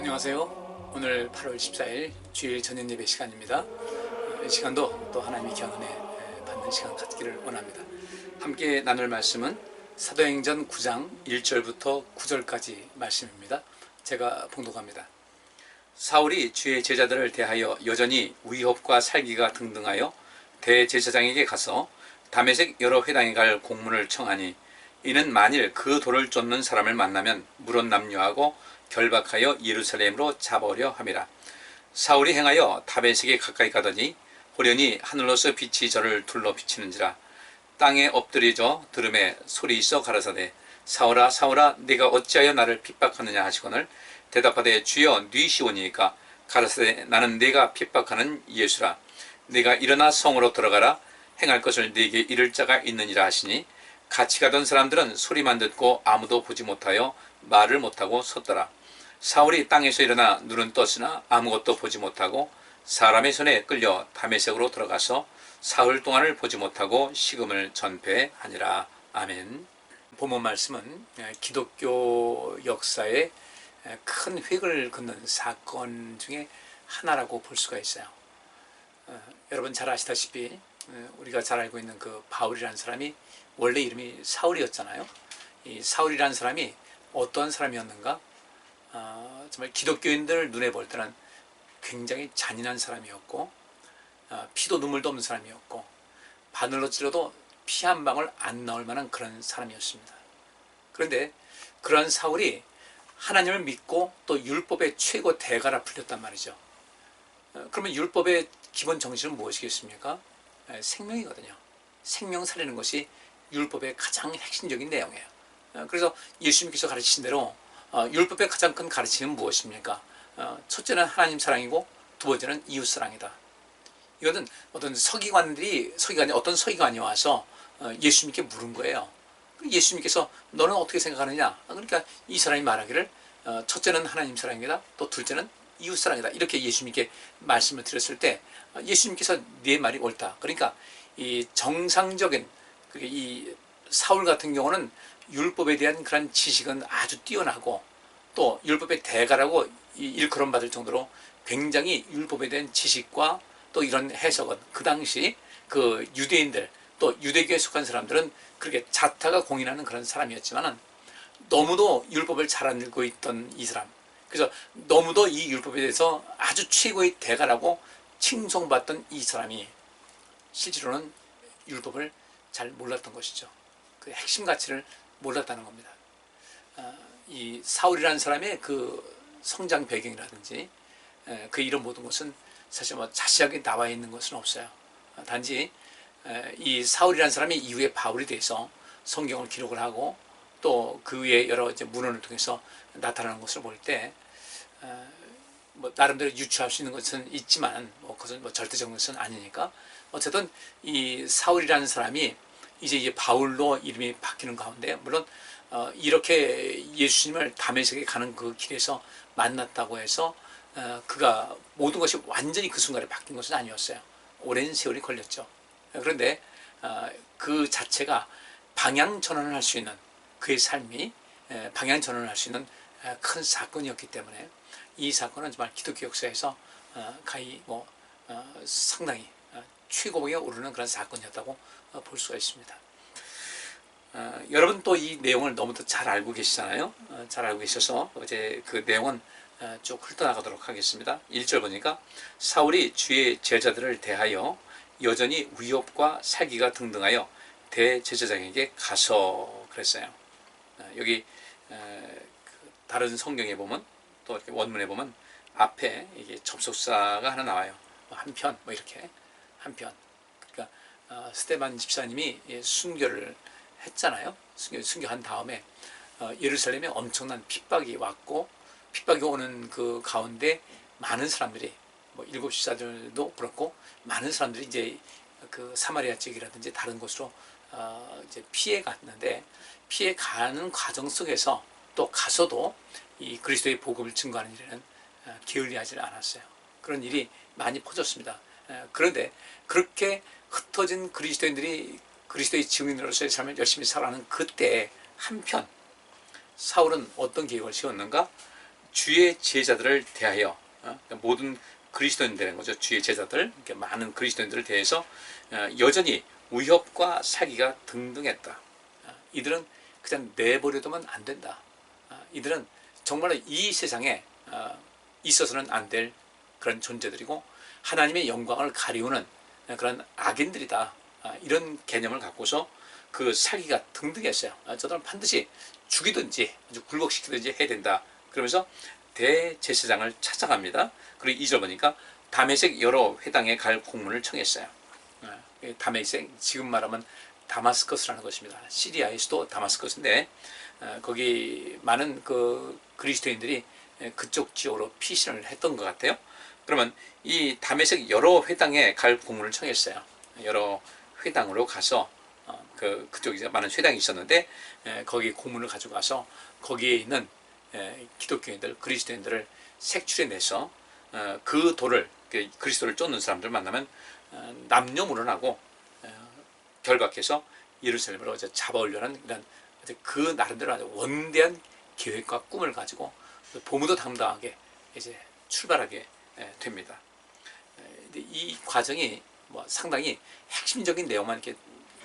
안녕하세요. 오늘 8월 14일 주일 저녁 예배 시간입니다. 이 시간도 또 하나님의 귀한 은혜 받는 시간 갖기를 원합니다. 함께 나눌 말씀은 사도행전 9장 1절부터 9절까지 말씀입니다. 제가 봉독합니다. 사울이 주의 제자들을 대하여 여전히 위협과 살기가 등등하여 대제사장에게 가서 다메섹 여러 회당에 갈 공문을 청하니, 이는 만일 그 돌을 쫓는 사람을 만나면 물론 남유하고 결박하여 예루살렘으로 잡아오려 함이라. 사울이 행하여 다메섹에 가까이 가더니 호련히 하늘로서 빛이 저를 둘러 비치는지라. 땅에 엎드리져 들음에 소리 있어 가라사대, 사울아 사울아 네가 어찌하여 나를 핍박하느냐 하시거늘, 대답하되 주여 뉘시오니이까. 가라사대 나는 네가 핍박하는 예수라. 네가 일어나 성으로 들어가라. 행할 것을 네게 이를 자가 있느니라 하시니, 같이 가던 사람들은 소리만 듣고 아무도 보지 못하여 말을 못하고 섰더라. 사울이 땅에서 일어나 눈은 떴으나 아무것도 보지 못하고 사람의 손에 끌려 다메섹으로 들어가서 사흘 동안을 보지 못하고 식음을 전폐하니라. 아멘. 본문 말씀은 기독교 역사에 큰 획을 긋는 사건 중에 하나라고 볼 수가 있어요. 여러분 잘 아시다시피 우리가 잘 알고 있는 그 바울이라는 사람이 원래 이름이 사울이었잖아요. 이 사울이라는 사람이 어떤 사람이었는가? 정말 기독교인들 눈에 볼 때는 굉장히 잔인한 사람이었고, 피도 눈물도 없는 사람이었고, 바늘로 찔러도 피 한 방울 안 나올 만한 그런 사람이었습니다. 그런데 그런 사울이 하나님을 믿고 또 율법의 최고 대가라 불렸단 말이죠. 그러면 율법의 기본 정신은 무엇이겠습니까? 생명이거든요. 생명 살리는 것이 율법의 가장 핵심적인 내용이에요. 그래서 예수님께서 가르치신 대로 율법의 가장 큰 가르침은 무엇입니까? 첫째는 하나님 사랑이고 두 번째는 이웃 사랑이다. 이거는 어떤 어떤 서기관이 와서 예수님께 물은 거예요. 예수님께서 너는 어떻게 생각하느냐? 그러니까 이 사람이 말하기를 첫째는 하나님 사랑이다, 또 둘째는 이웃 사랑이다, 이렇게 예수님께 말씀을 드렸을 때 예수님께서 네 말이 옳다. 그러니까 이 정상적인 이 사울 같은 경우는 율법에 대한 그런 지식은 아주 뛰어나고, 또 율법의 대가라고 일컬음 받을 정도로 굉장히 율법에 대한 지식과 또 이런 해석은 그 당시 그 유대인들 또 유대교에 속한 사람들은 그렇게 자타가 공인하는 그런 사람이었지만은, 너무도 율법을 잘 알고 있던 이 사람, 그래서 너무도 이 율법에 대해서 아주 최고의 대가라고 칭송받던 이 사람이 실제로는 율법을 잘 몰랐던 것이죠. 그 핵심 가치를 몰랐다는 겁니다. 이 사울이라는 사람의 그 성장 배경이라든지 그 이런 모든 것은 사실 뭐 자세하게 나와 있는 것은 없어요. 단지 이 사울이라는 사람이 이후에 바울이 돼서 성경을 기록을 하고 또 그 위에 여러 이제 문헌을 통해서 나타나는 것을 볼 때 뭐 나름대로 유추할 수 있는 것은 있지만 그것은 뭐 절대적인 것은 아니니까, 어쨌든 이 사울이라는 사람이 이제 바울로 이름이 바뀌는 가운데, 물론 이렇게 예수님을 다메섹에 가는 그 길에서 만났다고 해서 그가 모든 것이 완전히 그 순간에 바뀐 것은 아니었어요. 오랜 세월이 걸렸죠. 그런데 그 자체가 방향 전환을 할 수 있는, 그의 삶이 방향 전환을 할 수 있는 큰 사건이었기 때문에 이 사건은 정말 기독교 역사에서 가히 상당히 최고봉에 오르는 그런 사건이었다고 볼 수가 있습니다. 여러분 또 이 내용을 너무도 잘 알고 계시잖아요. 잘 알고 계셔서 이제 그 내용은 쭉 훑어나가도록 하겠습니다. 1절 보니까 사울이 주의 제자들을 대하여 여전히 위협과 살기가 등등하여 대제사장에게 가서 그랬어요. 여기 다른 성경에 보면, 또 이렇게 원문에 보면 앞에 이게 접속사가 하나 나와요. 한편 이렇게 한편. 그러니까 스데반 집사님이 순교를 했잖아요. 순교한 다음에 예루살렘에 엄청난 핍박이 왔고, 핍박이 오는 그 가운데 많은 사람들이 일곱 지사들도 그렇고 많은 사람들이 이제 그 사마리아 지역이라든지 다른 곳으로 이제 피해 갔는데, 피해 가는 과정 속에서 또 가서도 이 그리스도의 복음을 증거하는 일에는 게을리하지 않았어요. 그런 일이 많이 퍼졌습니다. 그런데 그렇게 흩어진 그리스도인들이 그리스도의 증인으로서의 삶을 열심히 살아가는 그때 한편 사울은 어떤 계획을 세웠는가? 주의 제자들을 대하여 모든 그리스도인들인 거죠. 주의 제자들, 많은 그리스도인들을 대해서 여전히 위협과 사기가 등등했다. 이들은 그냥 내버려두면 안 된다. 이들은 정말로 이 세상에 있어서는 안 될 그런 존재들이고 하나님의 영광을 가리우는 그런 악인들이다. 이런 개념을 갖고서 그 사기가 등등했어요. 저들은 반드시 죽이든지 아주 굴복시키든지 해야 된다. 그러면서 대제사장을 찾아갑니다. 그리고 2절 보니까 다메섹 여러 회당에 갈 공문을 청했어요. 다메섹, 지금 말하면 다마스커스라는 것입니다. 시리아의 수도 다마스커스인데 거기 많은 그 그리스도인들이 그쪽 지역으로 피신을 했던 것 같아요. 그러면 이 다메섹 여러 회당에 갈 공문을 청했어요. 여러 회당으로 가서 그쪽에 많은 회당이 있었는데 거기 공문을 가져가서 거기에 있는 기독교인들, 그리스도인들을 색출해내서 그 돌을, 그리스도를 쫓는 사람들 만나면 남녀무론하고 결박해서 예루살렘으로 잡아오려는 이런 그 나름대로 아주 원대한 계획과 꿈을 가지고 보무도 당당하게 이제 출발하게 됩니다. 이 과정이 뭐 상당히 핵심적인 내용만 이렇게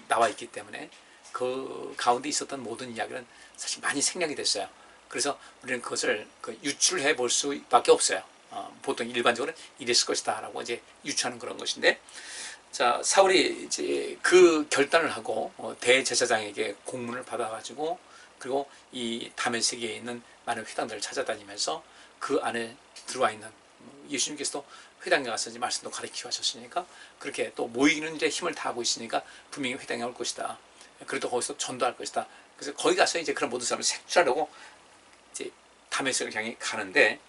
나와 있기 때문에 그 가운데 있었던 모든 이야기는 사실 많이 생략이 됐어요. 그래서 우리는 그것을 유출해 볼 수밖에 없어요. 보통 일반적으로 이랬을 것이다 라고 이제 유추하는 그런 것인데, 자, 사울이 이제 그 결단을 하고 대제사장에게 공문을 받아가지고 그리고 이 다메섹에 있는 많은 회당들을 찾아다니면서 그 안에 들어와 있는 예수님께서도 회당에 가서 이제 말씀도 가르치고 하셨으니까 그렇게 또 모이는 일에 힘을 다하고 있으니까 분명히 회당에 올 것이다. 그래도 거기서 전도할 것이다. 그래서 거기 가서 이제 그런 모든 사람을 색출하려고 이제 다메섹을 향해 가는데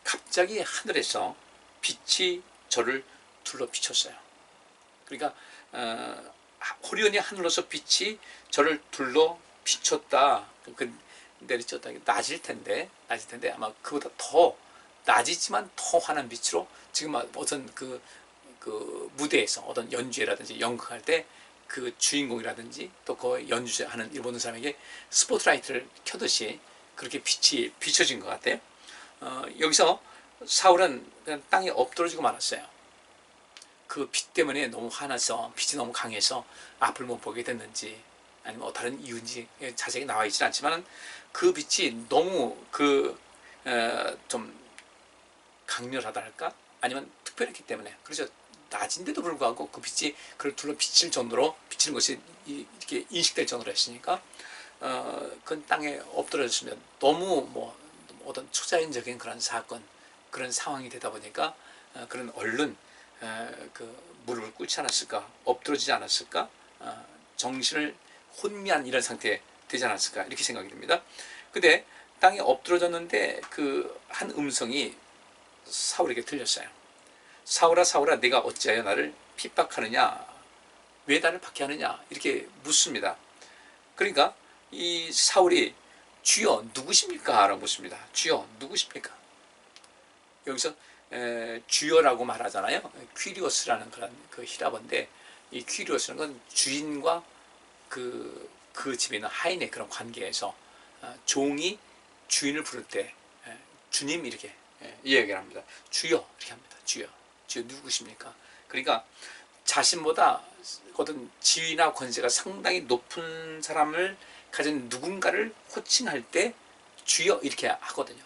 갑자기 하늘에서 빛이 저를 둘러 비쳤어요. 그러니까 호련히 하늘로서 빛이 저를 둘러 비쳤다. 내리쳤다. 낮일 텐데 아마 그보다 더 낮이지만 더 환한 빛으로 지금 어떤 그 무대에서 어떤 연주회라든지 연극할 때 그 주인공이라든지 또 그 연주하는 일본 사람에게 스포트라이트를 켜듯이 그렇게 빛이 비춰진 것 같아요. 여기서 사울은 그냥 땅에 엎드러지고 말았어요. 그 빛 때문에 너무 화나서 빛이 너무 강해서 앞을 못 보게 됐는지 아니면 다른 이유인지 자세히 나와 있지는 않지만 그 빛이 너무 좀 강렬하다 할까? 아니면 특별했기 때문에 그래서 낮인데도 불구하고 그 빛이 그를 둘러 비칠 정도로 비치는 것이 이렇게 인식될 정도로 했으니까 그 땅에 엎드려졌으면 너무 뭐 어떤 초자연적인 그런 사건 그런 상황이 되다 보니까 그런 얼른 무릎을 꿇지 않았을까, 엎드러지지 않았을까, 정신을 혼미한 이런 상태에 되지 않았을까 이렇게 생각이 듭니다. 근데 땅에 엎드러졌는데 그 한 음성이 사울에게 들렸어요. 사울아 사울아 내가 어찌하여 나를 핍박하느냐, 왜 나를 박해하느냐 이렇게 묻습니다. 그러니까 이 사울이 주여 누구십니까? 라고 묻습니다. 주여 누구십니까? 여기서 주여라고 말하잖아요. 퀴리오스라는 그런 그 히라버인데 이 퀴리오스라는 건 주인과 그 집에 있는 하인의 그런 관계에서 종이 주인을 부를 때 주님 이렇게 이야기를 합니다. 주여 이렇게 합니다. 주여 누구십니까? 그러니까 자신보다 어떤 지위나 권세가 상당히 높은 사람을 가진 누군가를 호칭할 때 주여 이렇게 하거든요.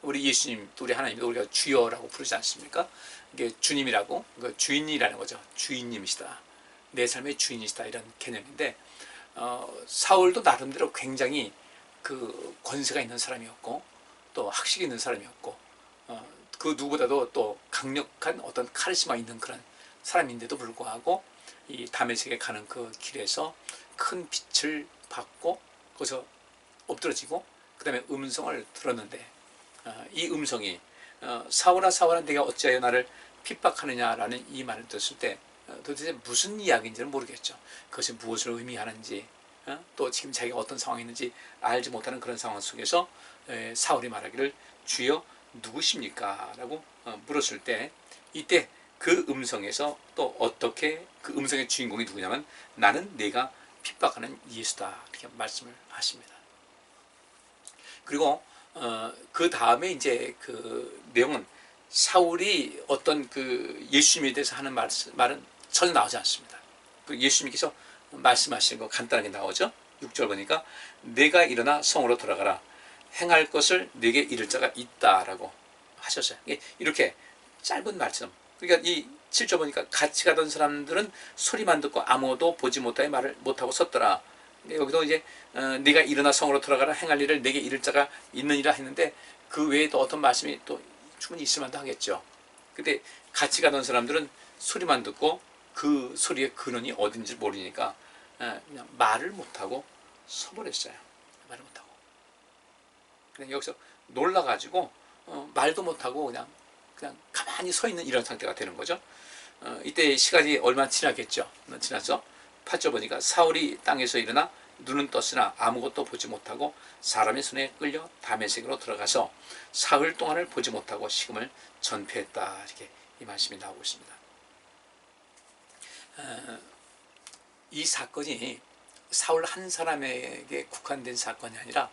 우리 예수님, 우리 하나님도 우리가 주여라고 부르지 않습니까? 이게 주님이라고, 주인이라는 거죠. 주인님이시다. 내 삶의 주인이시다. 이런 개념인데, 사울도 나름대로 굉장히 그 권세가 있는 사람이었고, 또 학식이 있는 사람이었고, 그 누구보다도 또 강력한 어떤 카리스마 있는 그런 사람인데도 불구하고, 이 다메섹에 가는 그 길에서 큰 빛을 받고, 거기서 엎드러지고, 그 다음에 음성을 들었는데, 이 음성이 사울아 사울아 내가 어찌하여 나를 핍박하느냐라는 이 말을 들었을 때 도대체 무슨 이야기인지는 모르겠죠. 그것이 무엇을 의미하는지 또 지금 자기가 어떤 상황이 있는지 알지 못하는 그런 상황 속에서 사울이 말하기를 주여 누구십니까? 라고 물었을 때 이때 그 음성에서 또 어떻게 그 음성의 주인공이 누구냐면 나는 내가 핍박하는 예수다 이렇게 말씀을 하십니다. 그리고 그 다음에 이제 그 내용은 사울이 어떤 그 예수님에 대해서 하는 말은 전혀 나오지 않습니다. 그 예수님께서 말씀하신 거 간단하게 나오죠. 6절 보니까 내가 일어나 성으로 돌아가라. 행할 것을 내게 이를 자가 있다라고 하셨어요. 이렇게 짧은 말씀. 그러니까 이 7절 보니까 같이 가던 사람들은 소리만 듣고 아무도 보지 못하여 말을 못하고 섰더라. 여기도 이제 네가 일어나 성으로 돌아가라. 행할 일을 내게 이를 자가 있느니라 했는데 그 외에 또 어떤 말씀이 또 충분히 있을 만도 하겠죠. 근데 같이 가던 사람들은 소리만 듣고 그 소리의 근원이 어딘지 모르니까 그냥 말을 못하고 서버렸어요. 말을 못하고. 그냥 여기서 놀라가지고 말도 못하고 그냥 가만히 서 있는 이런 상태가 되는 거죠. 이때 시간이 얼마 지났겠죠. 지났죠. 8절 보니까 사울이 땅에서 일어나 눈은 떴으나 아무것도 보지 못하고 사람의 손에 끌려 다메섹으로 들어가서 사흘 동안을 보지 못하고 식음을 전폐했다. 이렇게 이 말씀이 나오고 있습니다. 이 사건이 사울 한 사람에게 국한된 사건이 아니라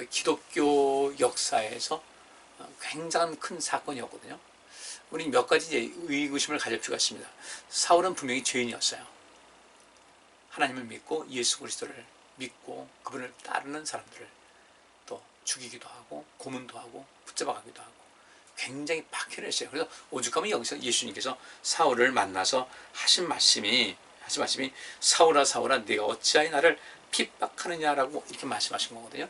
기독교 역사에서 굉장한 큰 사건이었거든요. 우리 몇 가지 이제 의구심을 가질 필요가 있습니다. 사울은 분명히 죄인이었어요. 하나님을 믿고 예수 그리스도를 믿고 그분을 따르는 사람들을 또 죽이기도 하고 고문도 하고 붙잡아가기도 하고 굉장히 박해를 했어요. 그래서 오죽하면 여기서 예수님께서 사울을 만나서 하신 말씀이 사울아 사울아 네가 어찌하여 나를 핍박하느냐라고 이렇게 말씀하신 거거든요.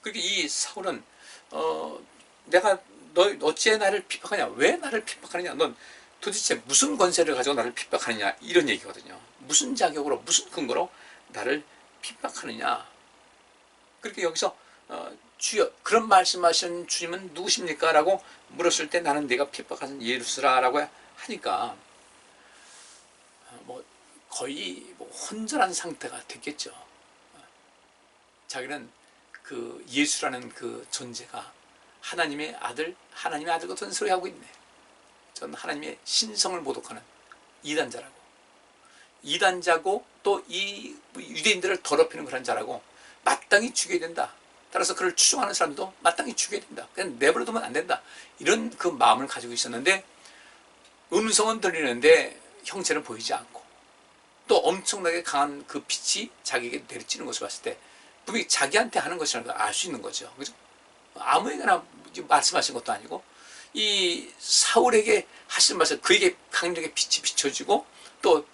그러니까 이 사울은 내가 너 어찌해 나를 핍박하냐? 왜 나를 핍박하느냐? 넌 도대체 무슨 권세를 가지고 나를 핍박하느냐? 이런 얘기거든요. 무슨 자격으로 무슨 근거로 나를 핍박하느냐? 그렇게 여기서 주여 그런 말씀하신 주님은 누구십니까? 라고 물었을 때 나는 내가 핍박하는 예수라라고 하니까 뭐 거의 혼절한 상태가 됐겠죠. 자기는 그 예수라는 그 존재가 하나님의 아들 같은 소리 하고 있네. 전 하나님의 신성을 모독하는 이단자고 또 이 유대인들을 더럽히는 그런 자라고 마땅히 죽여야 된다. 따라서 그를 추종하는 사람도 마땅히 죽여야 된다. 그냥 내버려두면 안 된다. 이런 그 마음을 가지고 있었는데 음성은 들리는데 형체는 보이지 않고 또 엄청나게 강한 그 빛이 자기에게 내리치는 것을 봤을 때 분명히 자기한테 하는 것이라는 걸 알 수 있는 거죠. 그죠? 아무에게나 말씀하신 것도 아니고 이 사울에게 하신 말씀 그에게 강력하게 빛이 비춰지고 또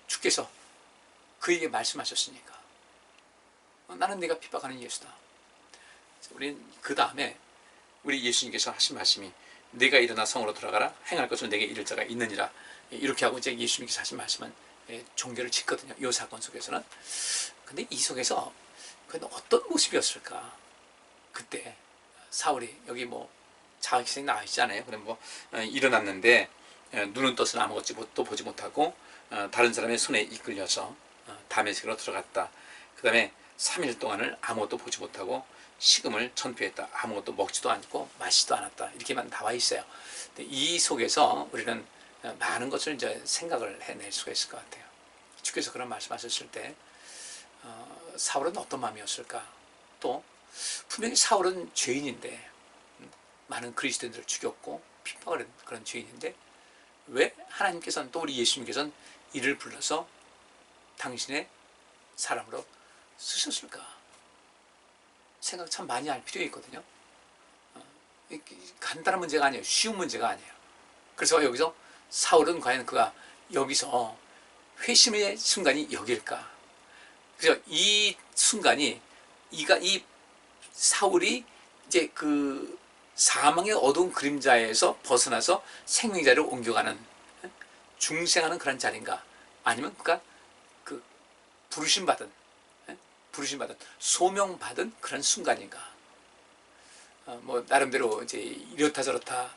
주께서 그에게 말씀하셨으니까 나는 네가 핍박하는 예수다. 우리는 그 다음에 우리 예수님께서 하신 말씀이 네가 일어나 성으로 돌아가라 행할 것을 내게 이를 자가 있느니라 이렇게 하고 이제 예수님께서 하신 말씀은 종결을 짓거든요. 이 사건 속에서는. 근데 이 속에서 어떤 모습이었을까? 그때 사울이 여기 자기생이 나와 있잖아요. 그럼 일어났는데 눈은 떴으나 아무것도 보지 못하고 다른 사람의 손에 이끌려서 다메섹으로 들어갔다. 그 다음에 3일 동안을 아무것도 보지 못하고 식음을 전폐했다. 아무것도 먹지도 않고 마시지도 않았다. 이렇게만 나와 있어요. 근데 이 속에서 우리는 많은 것을 이제 생각을 해낼 수가 있을 것 같아요. 주께서 그런 말씀하셨을 때 사울은 어떤 마음이었을까? 또 분명히 사울은 죄인인데 많은 그리스도인들을 죽였고 핍박을 한 그런 죄인인데 왜 하나님께서는 또 우리 예수님께서는 이를 불러서 당신의 사람으로 쓰셨을까? 생각 참 많이 할 필요가 있거든요. 간단한 문제가 아니에요. 쉬운 문제가 아니에요. 그래서 여기서 사울은 과연 그가 여기서 회심의 순간이 여기일까? 그래서 이 순간이 이 사울이 이제 그 사망의 어두운 그림자에서 벗어나서 생명자를 옮겨가는 중생하는 그런 자리인가? 아니면 그가 그 부르심받은 소명받은 그런 순간인가? 나름대로 이제 이렇다 저렇다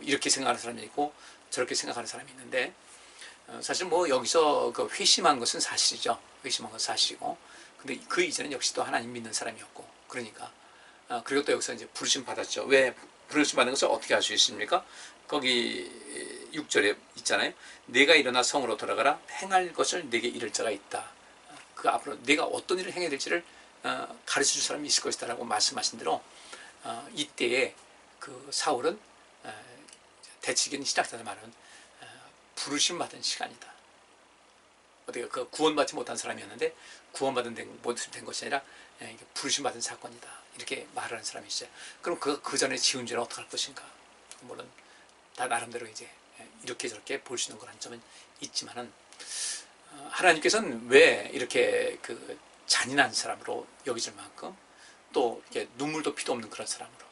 이렇게 생각하는 사람이 있고 저렇게 생각하는 사람이 있는데 사실 여기서 그 회심한 것은 사실이죠. 회심한 것은 사실이고 근데 그 이전엔 역시 또 하나님 믿는 사람이었고 그러니까 그리고 또 여기서 이제 부르심 받았죠. 왜 부르심 받는 것을 어떻게 알 수 있습니까? 거기 6절에 있잖아요. 내가 일어나 성으로 돌아가라 행할 것을 내게 이를 자가 있다. 그 앞으로 내가 어떤 일을 행해야 될지를 가르쳐줄 사람이 있을 것이다 라고 말씀하신 대로 이때에 그 사울은 대치기는 시작자들 말은 부르심 받은 시간이다. 어떻게 그 구원받지 못한 사람이었는데 구원받은 된 것이 아니라 부르심 받은 사건이다. 이렇게 말을 하는 사람이 있어요. 그럼 그 전에 지은 죄는 어떻게 할 것인가? 물론 다 나름대로 이제 이렇게 저렇게 볼 수 있는 그런 점은 있지만은 하나님께서는 왜 이렇게 그 잔인한 사람으로 여기질 만큼 또 이렇게 눈물도 피도 없는 그런 사람으로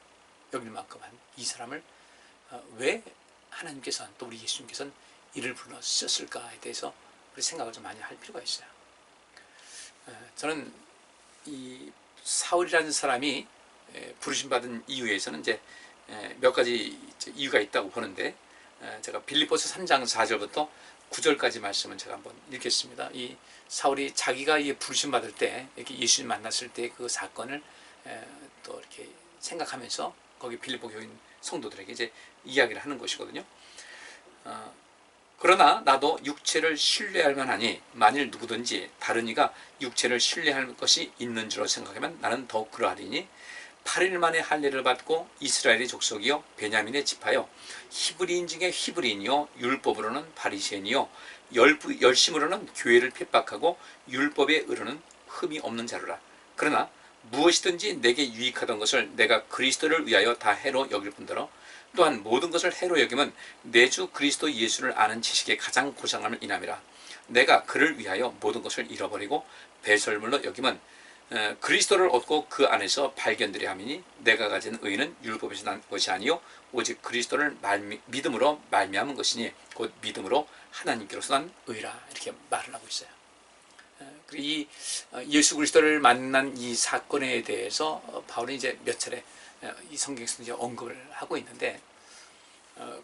여길 만큼 한 이 사람을 왜 하나님께서는 또 우리 예수님께서는 이를 불러 쓰셨을까에 대해서 우리 생각을 좀 많이 할 필요가 있어요. 저는 이 사울이라는 사람이 부르심 받은 이유에서는 이제 몇 가지 이유가 있다고 보는데 제가 빌립보서 3장 4절부터 9절까지 말씀을 제가 한번 읽겠습니다. 이 사울이 자기가 이 부르심 받을 때 이렇게 예수님 만났을 때 그 사건을 또 이렇게 생각하면서 거기 빌립보 교인 성도들에게 이제 이야기를 하는 것이거든요. 그러나 나도 육체를 신뢰할 만하니 만일 누구든지 다른 이가 육체를 신뢰할 것이 있는 줄로 생각하면 나는 더욱 그러하리니 8일 만에 할례를 받고 이스라엘의 족속이요 베냐민의 지파요 히브리인 중에 히브리인이요 율법으로는 바리새인이요 열심으로는 교회를 핍박하고 율법에 의로는 흠이 없는 자로라. 그러나 무엇이든지 내게 유익하던 것을 내가 그리스도를 위하여 다 해로 여길 뿐더러 또한 모든 것을 해로 여기면 내 주 그리스도 예수를 아는 지식에 가장 고상함을 인함이라. 내가 그를 위하여 모든 것을 잃어버리고 배설물로 여기면 그리스도를 얻고 그 안에서 발견되려 함이니 내가 가진 의는 율법에서 난 것이 아니요 오직 그리스도를 믿음으로 말미암은 것이니 곧 믿음으로 하나님께로서 난 의라. 이렇게 말을 하고 있어요. 그리고 이 예수 그리스도를 만난 이 사건에 대해서 바울이 이제 몇 차례 이 성경에서 이제 언급을 하고 있는데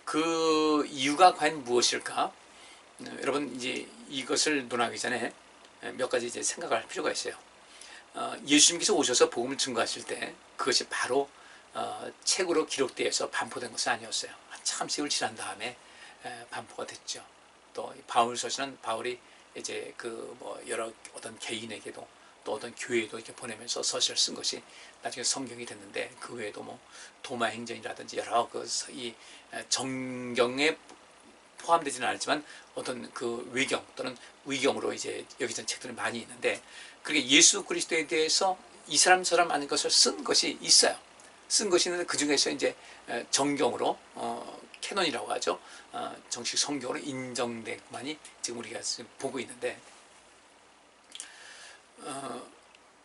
그 이유가 과연 무엇일까? 여러분 이제 이것을 논하기 전에 몇 가지 이제 생각을 할 필요가 있어요. 예수님께서 오셔서 복음을 증거하실 때 그것이 바로 책으로 기록되어서 반포된 것은 아니었어요. 한참 세월 지난 다음에 반포가 됐죠. 또 바울서신은 바울이 이제 그 뭐 여러 어떤 개인에게도 또 어떤 교회에도 이렇게 보내면서 서신을 쓴 것이 나중에 성경이 됐는데 그 외에도 뭐 도마행전이라든지 여러 그 이 정경에 포함되지는 않았지만 어떤 그 외경 또는 위경으로 이제 여기저기 책들이 많이 있는데 그렇게 예수 그리스도에 대해서 이 사람 저 사람 아는 것을 쓴 것이 있어요. 쓴 것이 있는데 그 중에서 이제 정경으로 캐논이라고 하죠. 정식 성경으로 인정된 것만이 지금 우리가 지금 보고 있는데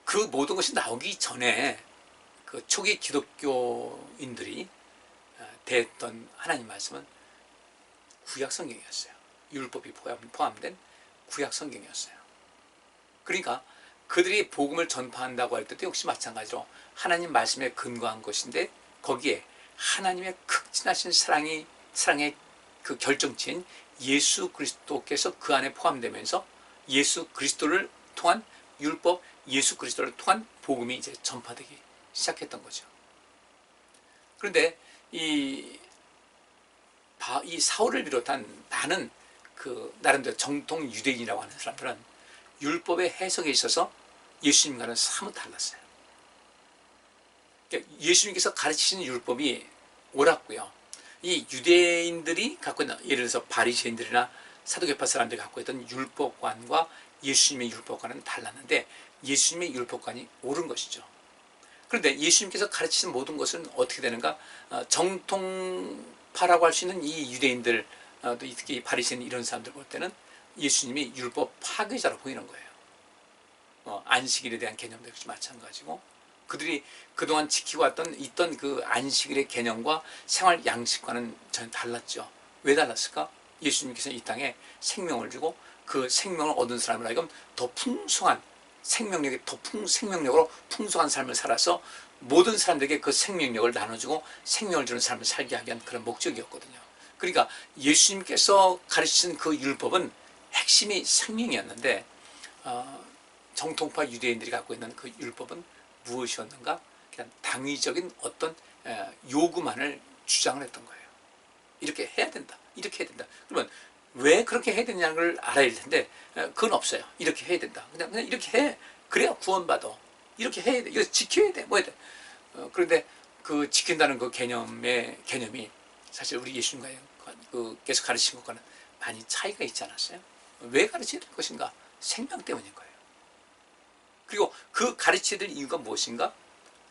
그 모든 것이 나오기 전에 그 초기 기독교인들이 대했던 하나님 말씀은 구약 성경이었어요. 율법이 포함된 구약 성경이었어요. 그러니까 그들이 복음을 전파한다고 할 때도 역시 마찬가지로 하나님 말씀에 근거한 것인데 거기에 하나님의 극진하신 사랑의 그 결정체인 예수 그리스도께서 그 안에 포함되면서 예수 그리스도를 통한 율법, 예수 그리스도를 통한 복음이 이제 전파되기 시작했던 거죠. 그런데 이 사울을 비롯한 많은 그 나름대로 정통 유대인이라고 하는 사람들은 율법의 해석에 있어서 예수님과는 사뭇 달랐어요. 그러니까 예수님께서 가르치시는 율법이 옳았고요. 이 유대인들이 갖고 있는 예를 들어서 바리새인들이나 사두개파 사람들이 갖고 있던 율법관과 예수님의 율법관은 달랐는데 예수님의 율법관이 옳은 것이죠. 그런데 예수님께서 가르치신 모든 것은 어떻게 되는가? 정통파라고 할 수 있는 이 유대인들, 특히 바리새인 이런 사람들 볼 때는 예수님이 율법 파괴자로 보이는 거예요. 안식일에 대한 개념도 역시 마찬가지고 그들이 그동안 지키고 있던 그 안식일의 개념과 생활 양식과는 전혀 달랐죠. 왜 달랐을까? 예수님께서 이 땅에 생명을 주고 그 생명을 얻은 사람을 하여금 더 풍성한 생명력으로 풍성한 삶을 살아서 모든 사람들에게 그 생명력을 나눠주고 생명을 주는 삶을 살게 하기 위한 그런 목적이었거든요. 그러니까 예수님께서 가르치신 그 율법은 핵심이 생명이었는데 정통파 유대인들이 갖고 있는 그 율법은 무엇이었는가? 그냥 당위적인 어떤 요구만을 주장을 했던 거예요. 이렇게 해야 된다. 이렇게 해야 된다. 그러면 왜 그렇게 해야 되냐는 걸 알아야 할 텐데 그건 없어요. 이렇게 해야 된다. 그냥 이렇게 해. 그래야 구원받아. 이렇게 해야 돼. 이거 지켜야 돼. 뭐 해야 돼. 그런데 그 지킨다는 그 개념이 사실 우리 예수님과의 계속 가르친 것과는 많이 차이가 있지 않았어요? 왜 가르쳐야 될 것인가? 생명 때문인 거예요. 그리고 그 가르쳐야 될 이유가 무엇인가?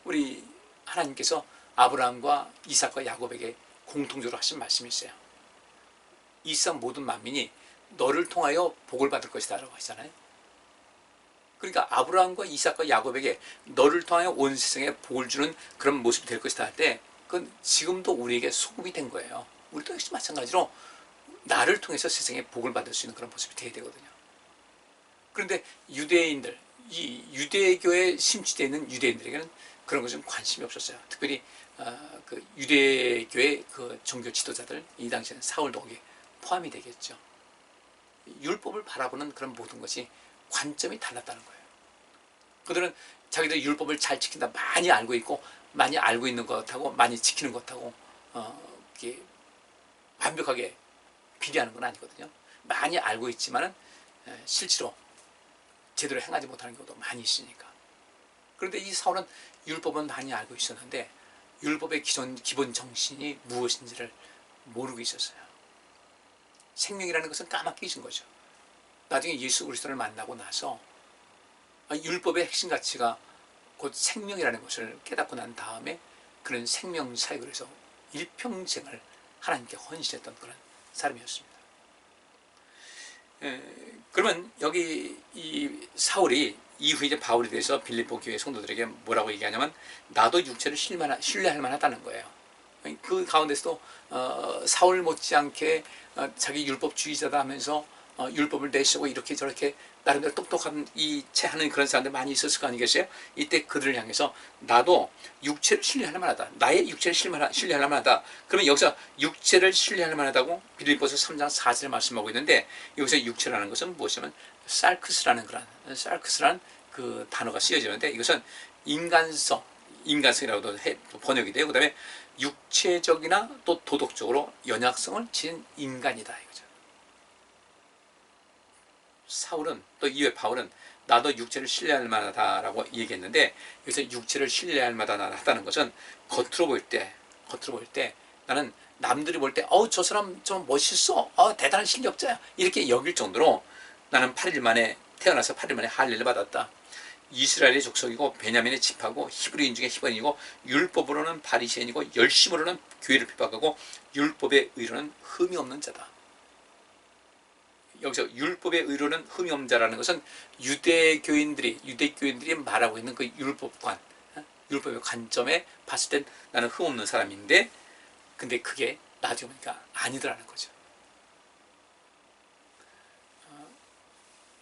우리 하나님께서 아브라함과 이삭과 야곱에게 공통적으로 하신 말씀이 있어요. 이 세상 모든 만민이 너를 통하여 복을 받을 것이다 라고 하잖아요. 그러니까 아브라함과 이삭과 야곱에게 너를 통하여 온 세상에 복을 주는 그런 모습이 될 것이다 할 때, 그건 지금도 우리에게 소급이 된 거예요. 우리도 역시 마찬가지로 나를 통해서 세상에 복을 받을 수 있는 그런 모습이 되어야 되거든요. 그런데 유대인들, 이 유대교에 심취되어 있는 유대인들에게는 그런 것은 관심이 없었어요. 특별히 그 유대교의 그 종교 지도자들, 이 당시에는 사울도 거기에 포함이 되겠죠. 율법을 바라보는 그런 모든 것이 관점이 달랐다는 거예요. 그들은 자기들 율법을 잘 지킨다, 많이 알고 있고, 많이 알고 있는 것하고 많이 지키는 것하고 이게 완벽하게 비례하는 건 아니거든요. 많이 알고 있지만은 실제로 제대로 행하지 못하는 경우도 많이 있으니까. 그런데 이 사울은 율법은 많이 알고 있었는데 율법의 기본 정신이 무엇인지를 모르고 있었어요. 생명이라는 것은 까맣게 잊은 거죠. 나중에 예수 그리스도를 만나고 나서 율법의 핵심 가치가 곧 생명이라는 것을 깨닫고 난 다음에 그런 생명 사역을 해서 일평생을 하나님께 헌신했던 그런 사람이었습니다. 그러면 여기 이 사울이 이후에 이제 바울에 대해서 빌립보 교회 성도들에게 뭐라고 얘기하냐면, 나도 육체를 신뢰할 만하다는 거예요. 그 가운데서도 사울 못지않게 자기 율법주의자다 하면서 율법을 내세우고 이렇게 저렇게 나름대로 똑똑한 이체 하는 그런 사람들 많이 있었을 거 아니겠어요? 이때 그들을 향해서 나도 육체를 신뢰할 만하다. 나의 육체를 신뢰할 만하다. 그러면 여기서 육체를 신뢰할 만하다고 빌립보서 3장 4절에 말씀하고 있는데, 여기서 육체라는 것은 무엇이냐면 살크스라는 그 단어가 쓰여지는데, 이것은 인간성이라고도 번역이 돼요. 그 다음에 육체적이나 또 도덕적으로 연약성을 지닌 인간이다 이거죠. 사울은, 또 이후에 바울은 나도 육체를 신뢰할 만하다라고 얘기했는데, 여기서 육체를 신뢰할 만하다는 것은 겉으로 볼 때 나는 남들이 볼 때 저 사람 좀 멋있어, 대단한 실력자야, 이렇게 여길 정도로 나는 태어나서 8일 만에 할례를 받았다. 이스라엘의 족속이고 베냐민의 집하고 히브리인 중에 히브리인이고 율법으로는 바리새인이고 열심으로는 교회를 핍박하고 율법의 의로는 흠이 없는 자다. 여기서 율법의 의로는 흠이 없는 자라는 것은 유대교인들이 말하고 있는 그 율법의 관점에 봤을 땐 나는 흠 없는 사람인데, 근데 그게 나중에 보니까 아니더라는 거죠.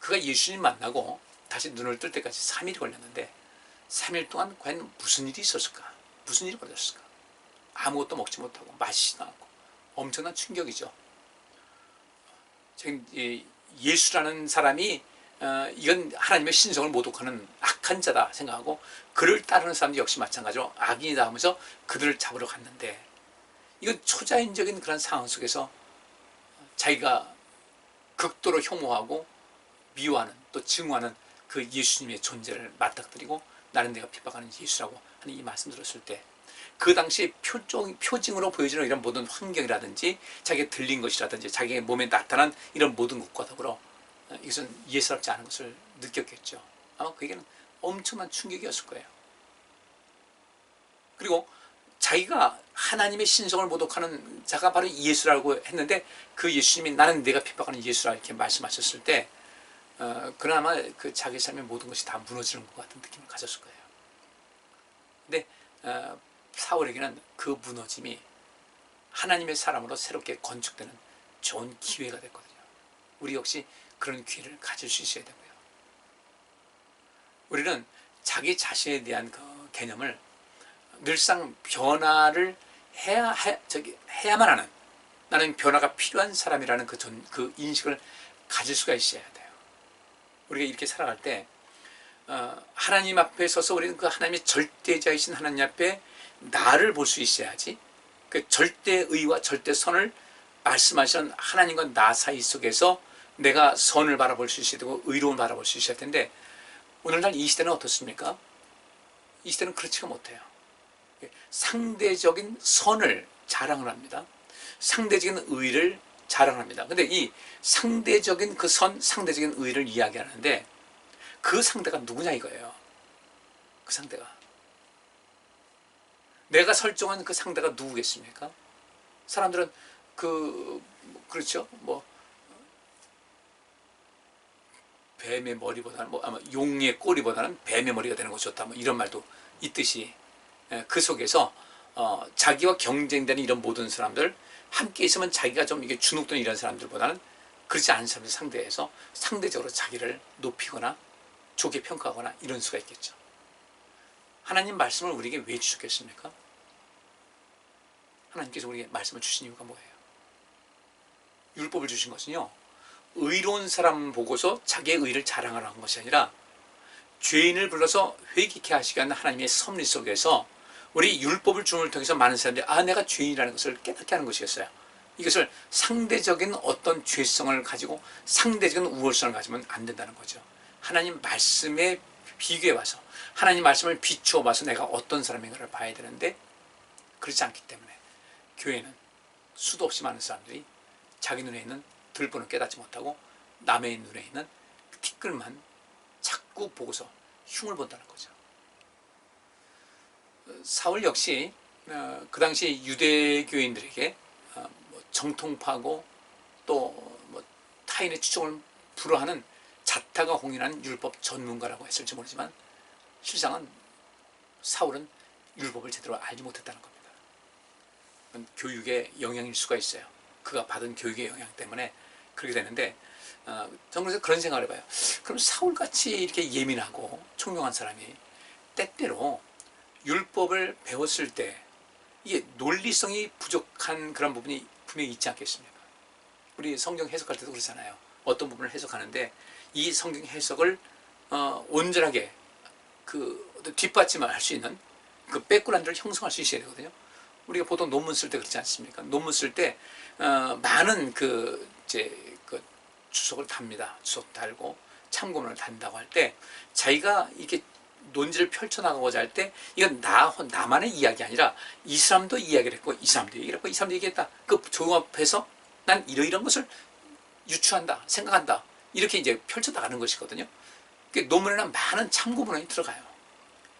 그가 예수님 만나고 다시 눈을 뜰 때까지 3일이 걸렸는데 3일 동안 과연 무슨 일이 있었을까? 무슨 일이 벌어졌을까? 아무것도 먹지 못하고 마시지도 않고 엄청난 충격이죠. 예수라는 사람이 이건 하나님의 신성을 모독하는 악한 자다 생각하고 그를 따르는 사람도 역시 마찬가지로 악인이다 하면서 그들을 잡으러 갔는데, 이건 초자연적인 그런 상황 속에서 자기가 극도로 혐오하고 미워하는, 또 증오하는 그 예수님의 존재를 맞닥뜨리고 나는 내가 핍박하는 예수라고 하는 이 말씀 들었을 때, 그 당시 표징으로 보여지는 이런 모든 환경이라든지 자기가 들린 것이라든지 자기의 몸에 나타난 이런 모든 것과 더불어 이것은 예사롭지 않은 것을 느꼈겠죠. 아마 그에게는 엄청난 충격이었을 거예요. 그리고 자기가 하나님의 신성을 모독하는 자가 바로 예수라고 했는데, 그 예수님이 나는 내가 핍박하는 예수라 이렇게 말씀하셨을 때 그나마 그 자기 삶의 모든 것이 다 무너지는 것 같은 느낌을 가졌을 거예요. 근데 사울에게는 그 무너짐이 하나님의 사람으로 새롭게 건축되는 좋은 기회가 됐거든요. 우리 역시 그런 기회를 가질 수 있어야 되고요. 우리는 자기 자신에 대한 그 개념을 늘상 변화를 해야만 하는, 나는 변화가 필요한 사람이라는 그 인식을 가질 수가 있어야 돼요. 우리가 이렇게 살아갈 때 하나님 앞에 서서 우리는 그 하나님의 절대자이신 하나님 앞에 나를 볼 수 있어야지, 그 절대의와 절대선을 말씀하시는 하나님과 나 사이 속에서 내가 선을 바라볼 수 있어야 되고 의로움을 바라볼 수 있어야 텐데, 오늘날 이 시대는 어떻습니까? 이 시대는 그렇지가 못해요. 상대적인 선을 자랑을 합니다. 상대적인 의를 자랑합니다. 근데 이 상대적인 그 선, 상대적인 의를 이야기하는데 그 상대가 누구냐 이거예요. 그 상대가. 내가 설정한 그 상대가 누구겠습니까? 사람들은 그렇죠. 뭐 뱀의 머리보다는 뭐 아마 용의 꼬리보다는 뱀의 머리가 되는 것이 좋다. 뭐 이런 말도 있듯이 그 속에서 자기와 경쟁되는 이런 모든 사람들 함께 있으면 자기가 좀 이게 주눅드는 이런 사람들보다는 그렇지 않은 사람들 상대해서 상대적으로 자기를 높이거나 좋게 평가하거나 이런 수가 있겠죠. 하나님 말씀을 우리에게 왜 주셨겠습니까? 하나님께서 우리에게 말씀을 주신 이유가 뭐예요? 율법을 주신 것은요, 의로운 사람 보고서 자기의 의를 자랑하라는 것이 아니라 죄인을 불러서 회개케 하시기 위한 하나님의 섭리 속에서 우리 율법을 줌을 통해서 많은 사람들이 내가 죄인이라는 것을 깨닫게 하는 것이었어요. 이것을 상대적인 어떤 죄성을 가지고 상대적인 우월성을 가지면 안 된다는 거죠. 하나님 말씀에 비교해 봐서 하나님 말씀을 비추어 봐서 내가 어떤 사람인가를 봐야 되는데 그렇지 않기 때문에 교회는 수도 없이 많은 사람들이 자기 눈에 있는 들보는 깨닫지 못하고 남의 눈에 있는 티끌만 자꾸 보고서 흉을 본다는 거죠. 사울 역시 그 당시 유대교인들에게 정통파고 또 뭐 타인의 추종을 불허하는 자타가 홍인한 율법 전문가라고 했을지 모르지만 실상은 사울은 율법을 제대로 알지 못했다는 겁니다. 교육의 영향일 수가 있어요. 그가 받은 교육의 영향 때문에 그렇게 되는데 저는 그런 생각을 해봐요. 그럼 사울같이 이렇게 예민하고 총명한 사람이 때때로 율법을 배웠을 때 이게 논리성이 부족한 그런 부분이 분명히 있지 않겠습니까? 우리 성경 해석할 때도 그렇잖아요. 어떤 부분을 해석하는데 이 성경 해석을 온전하게 뒷받침을 할 수 있는 그 백그라운드를 형성할 수 있어야 되거든요. 우리가 보통 논문 쓸 때 그렇지 않습니까? 논문 쓸 때 많은 주석을 답니다. 주석 달고 참고문을 단다고 할 때 자기가 이렇게 논지를 펼쳐나가고자 할 때 이건 나만의 이야기 아니라 이 사람도 이야기를 했고 이 사람도 얘기를 했고 이 사람도 얘기했다. 그 종합해서 난 이러이러한 것을 유추한다, 생각한다. 이렇게 이제 펼쳐나가는 것이거든요. 논문에는 많은 참고문헌이 들어가요.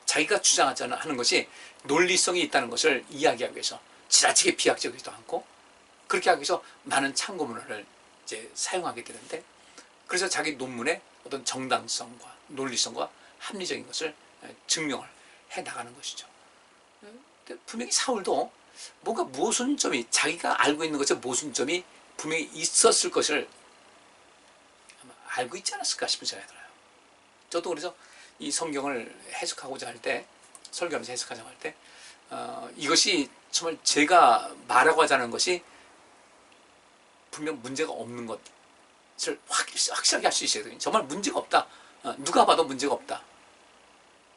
자기가 주장하는 것이 논리성이 있다는 것을 이야기하기 위해서 지나치게 비약적이지도 않고 그렇게 하기 위해서 많은 참고문헌을 이제 사용하게 되는데 그래서 자기 논문의 어떤 정당성과 논리성과 합리적인 것을 증명을 해 나가는 것이죠. 분명히 사울도 뭔가 모순점이 자기가 알고 있는 것의 모순점이 분명히 있었을 것을 아마 알고 있지 않았을까 싶은 생각이 들어요. 저도 그래서 이 성경을 해석하고자 할 때 설교하면서 해석하자고 할 때 이것이 정말 제가 말하고 하자는 것이 분명 문제가 없는 것을 확실하게 할 수 있어야 돼요. 정말 문제가 없다. 누가 봐도 문제가 없다.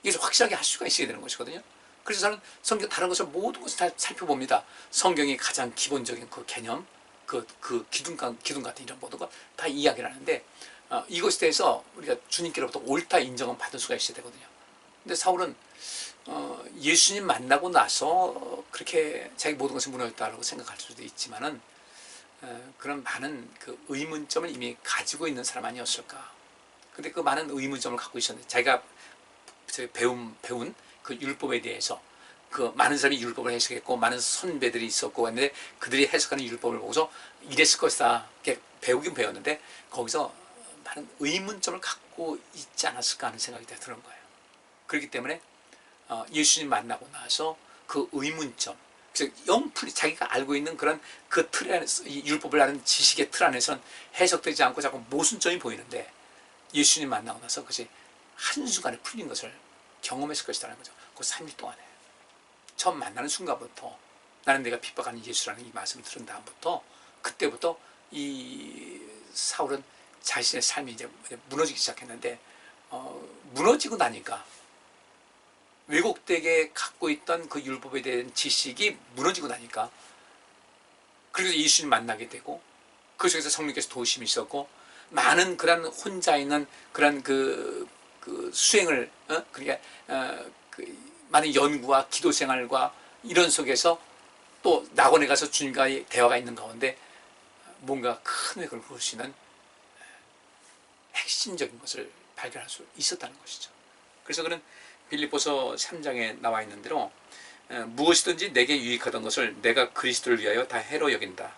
이것을 확실하게 할 수가 있어야 되는 것이거든요. 그래서 저는 성경 다른 것을 모든 것을 다 살펴봅니다. 성경이 가장 기본적인 그 개념, 기둥 같은 이런 모든 것 다 이야기를 하는데 이것에 대해서 우리가 주님께로부터 옳다 인정은 받을 수가 있어야 되거든요. 근데 사울은 예수님 만나고 나서 그렇게 자기 모든 것이 무너졌다고 생각할 수도 있지만은 그런 많은 그 의문점을 이미 가지고 있는 사람 아니었을까. 근데 그 많은 의문점을 갖고 있었는데 자기가 배운 그 율법에 대해서 그 많은 사람이 율법을 해석했고 많은 선배들이 있었고 했는데 그들이 해석하는 율법을 보고서 이랬을 것이다. 이렇게 배우긴 배웠는데 거기서 많은 의문점을 갖고 있지 않았을까 하는 생각이 드는 거예요. 그렇기 때문에 예수님 만나고 나서 그 의문점, 그래서 영풀이 자기가 알고 있는 그런 그 틀 안에서 이 율법을 아는 지식의 틀 안에서는 해석되지 않고 자꾸 모순점이 보이는데 예수님 만나고 나서 그것이 한순간에 풀린 것을 경험했을 것이라는 거죠. 그 3일 동안에 처음 만나는 순간부터 나는 내가 핍박하는 예수라는 이 말씀을 들은 다음부터 그때부터 이 사울은 자신의 삶이 이제 무너지기 시작했는데 무너지고 나니까 왜곡되게 갖고 있던 그 율법에 대한 지식이 무너지고 나니까 그래서 예수님 만나게 되고 그 속에서 성령께서 도우심이 있었고 많은 그런 혼자 있는 그런 그 수행을 그러니까 많은 연구와 기도 생활과 이런 속에서 또 낙원에 가서 주님과의 대화가 있는 가운데 뭔가 큰 획을 그을 수 있는 핵심적인 것을 발견할 수 있었다는 것이죠. 그래서 그는 빌립보서 3장에 나와 있는 대로 무엇이든지 내게 유익하던 것을 내가 그리스도를 위하여 다 해로 여긴다.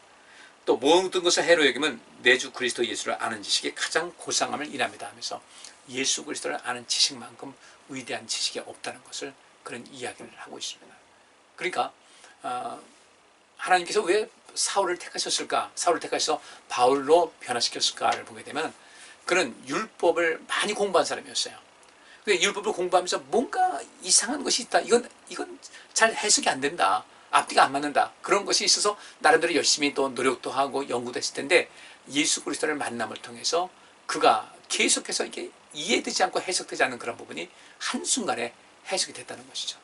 또 모든 것을 해로 여기면 내 주 그리스도 예수를 아는 지식이 가장 고상함을 일합니다 하면서 예수 그리스도를 아는 지식만큼 위대한 지식이 없다는 것을 그런 이야기를 하고 있습니다. 그러니까 하나님께서 왜 사울을 택하셨을까? 사울을 택하셔서 바울로 변화시켰을까를 보게 되면 그는 율법을 많이 공부한 사람이었어요. 근데 율법을 공부하면서 뭔가 이상한 것이 있다. 이건 잘 해석이 안 된다. 앞뒤가 안 맞는다. 그런 것이 있어서 나름대로 열심히 또 노력도 하고 연구도 했을 텐데 예수 그리스도를 만남을 통해서 그가 계속해서 이게 이해되지 않고 해석되지 않는 그런 부분이 한순간에 해석이 됐다는 것이죠.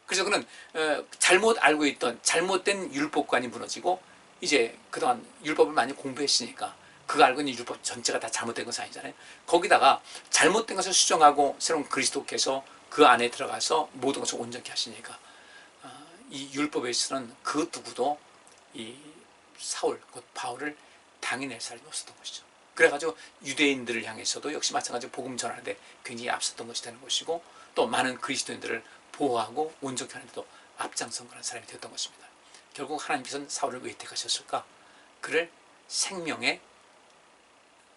그래서 그는 잘못 알고 있던 잘못된 율법관이 무너지고 이제 그동안 율법을 많이 공부했으니까 그가 알고 있는 율법 전체가 다 잘못된 것은 아니잖아요. 거기다가 잘못된 것을 수정하고 새로운 그리스도께서 그 안에 들어가서 모든 것을 온전케 하시니까 이 율법에 있어서는 그 누구도 이 사울, 곧 바울을 당해낼 사람이 없었던 것이죠. 그래가지고 유대인들을 향해서도 역시 마찬가지로 복음 전하는데 굉장히 앞섰던 것이 되는 것이고 또 많은 그리스도인들을 보호하고 온전케 하는 데도 앞장선 그런 사람이 되었던 것입니다. 결국 하나님께서는 사울을 왜 택하셨을까? 그를 생명의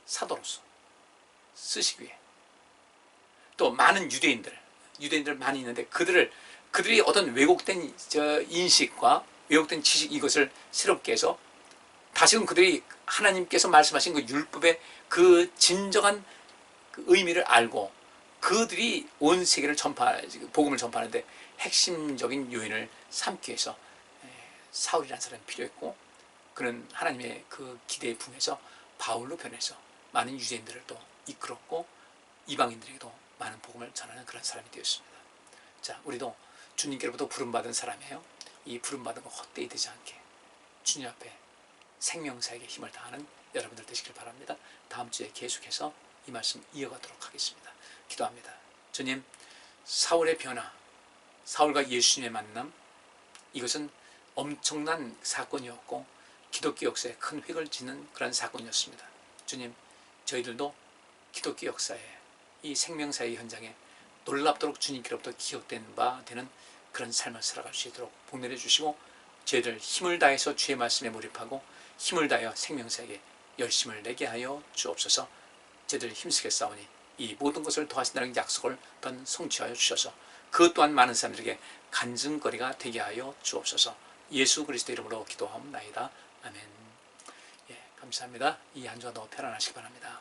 사도로서 쓰시기 위해 또 많은 유대인들 많이 있는데 그들이 어떤 왜곡된 인식과 왜곡된 지식 이것을 새롭게 해서 다시금 그들이 하나님께서 말씀하신 그 율법의 그 진정한 그 의미를 알고 그들이 온 세계를 복음을 전파하는데 핵심적인 요인을 삼기 위해서 사울이라는 사람이 필요했고 그는 하나님의 그 기대에 부응해서 바울로 변해서 많은 유대인들을 또 이끌었고 이방인들에게도 많은 복음을 전하는 그런 사람이 되었습니다. 자, 우리도 주님께로부터 부름받은 사람이에요. 이 부름받은 거 헛되이 되지 않게 주님 앞에 생명사에게 힘을 다하는 여러분들 되시길 바랍니다. 다음 주에 계속해서 이 말씀 이어가도록 하겠습니다. 기도합니다. 주님, 사울의 변화, 사울과 예수님의 만남, 이것은 엄청난 사건이었고 기독교 역사에 큰 획을 짓는 그런 사건이었습니다. 주님, 저희들도 기독교 역사에 이 생명사의 현장에 놀랍도록 주님께로부터 기억된 바 되는 그런 삶을 살아갈 수 있도록 복 내려주시고 저희들 힘을 다해서 주의 말씀에 몰입하고 힘을 다하여 생명사에게 열심을 내게 하여 주옵소서. 저희들 힘쓰게 싸우니 이 모든 것을 더하신다는 약속을 또한 성취하여 주셔서 그 또한 많은 사람들에게 간증거리가 되게 하여 주옵소서. 예수 그리스도 이름으로 기도하옵나이다. 아멘. 예, 감사합니다. 이 한 주가 너무 편안하시기 바랍니다.